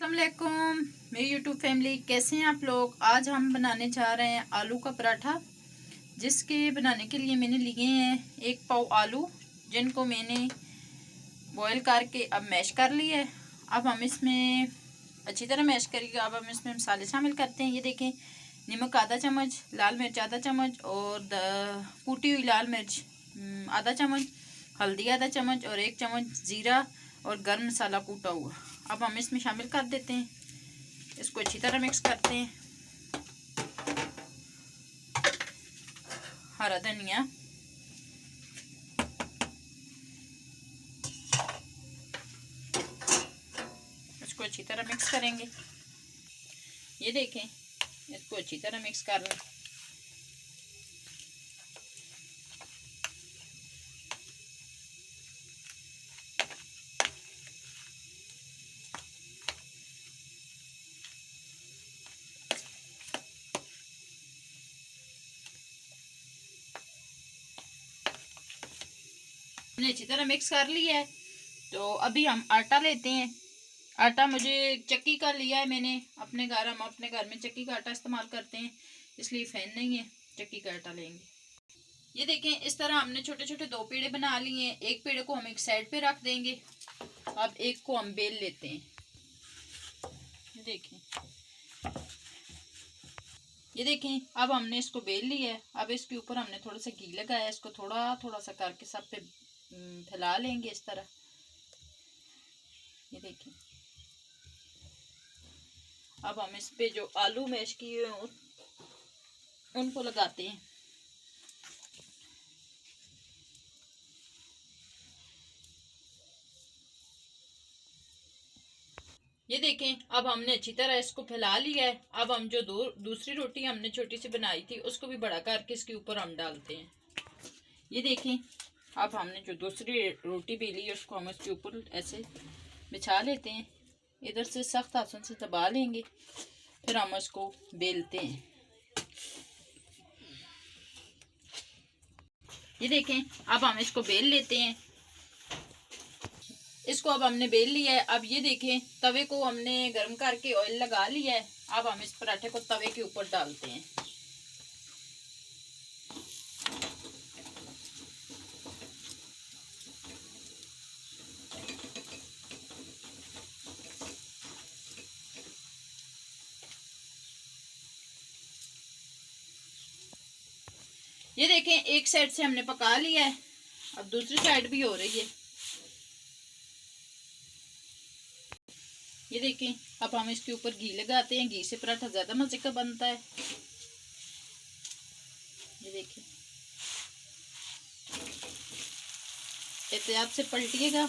अस्सलामुअलैकुम मेरी YouTube family, कैसे हैं आप लोग। आज हम बनाने जा रहे हैं आलू का पराठा, जिसके बनाने के लिए मैंने लिए हैं 1 पाव आलू, जिनको मैंने बॉईल करके अब मैश कर लिया है। अब हम इसमें अच्छी तरह मैश करेंगे। अब हम इसमें मसाले शामिल करते हैं। ये देखें, नमक आधा चम्मच, लाल मिर्च आधा चम्मच और कूटी हुई लाल मिर्च आधा चम्मच, हल्दी आधा चम्मच और 1 चम्मच जीरा और गर्म मसाला कूटा हुआ। अब हम इसमें शामिल कर देते हैं। इसको अच्छी तरह मिक्स करते हैं। हरा धनिया, इसको अच्छी तरह मिक्स करेंगे। ये देखें, इसको अच्छी तरह मिक्स कर लें। हमने अच्छी तरह मिक्स कर लिया है, तो अभी हम आटा लेते हैं। आटा मुझे चक्की का लिया है मैंने अपने घर। हम अपने घर में चक्की का आटा इस्तेमाल करते हैं, इसलिए फैन नहीं है, चक्की का आटा लेंगे। ये देखें, इस तरह हमने छोटे छोटे 2 पेड़े बना लिए हैं। एक पेड़े को हम एक साइड पे रख देंगे। अब एक को हम बेल लेते हैं। ये देखें, अब हमने इसको बेल लिया है। अब इसके ऊपर हमने थोड़ा सा घी लगाया, इसको थोड़ा थोड़ा सा करके सब पे फैला लेंगे इस तरह। ये देखें, अब हम इस पे जो आलू मैश किए हैं उनको लगाते हैं। ये देखें, अब हमने अच्छी तरह इसको फैला लिया है। अब हम जो दूसरी रोटी हमने छोटी सी बनाई थी, उसको भी बड़ा करके इसके ऊपर हम डालते हैं। ये देखें, अब हमने जो दूसरी रोटी बेली है उसको हम इसके ऊपर ऐसे बिछा लेते हैं। इधर से सख्त हाथों से दबा लेंगे, फिर हम इसको बेलते हैं। ये देखें, अब हम इसको बेल लेते हैं। इसको अब हमने बेल लिया है। अब ये देखें, तवे को हमने गर्म करके ऑयल लगा लिया है। अब हम इस पराठे को तवे के ऊपर डालते हैं। ये देखें, एक साइड से हमने पका लिया है, अब दूसरी साइड भी हो रही है। ये देखें, अब हम इसके ऊपर घी लगाते हैं। घी से पराठा ज्यादा मजे का बनता है। ये देखें, एहतियात से पलटिएगा।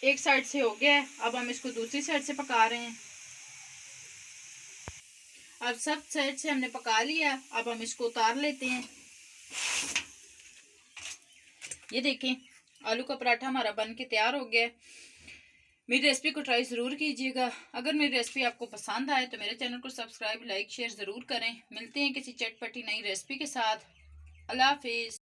एक साइड से हो गया है, अब हम इसको दूसरी साइड से पका रहे हैं। अब सब साइड से हमने पका लिया, अब हम इसको उतार लेते हैं। ये देखें, आलू का पराठा हमारा बन के तैयार हो गया है। मेरी रेसिपी को ट्राई ज़रूर कीजिएगा। अगर मेरी रेसिपी आपको पसंद आए तो मेरे चैनल को सब्सक्राइब, लाइक, शेयर ज़रूर करें। मिलते हैं किसी चटपटी नई रेसिपी के साथ। अल्लाह हाफिज़।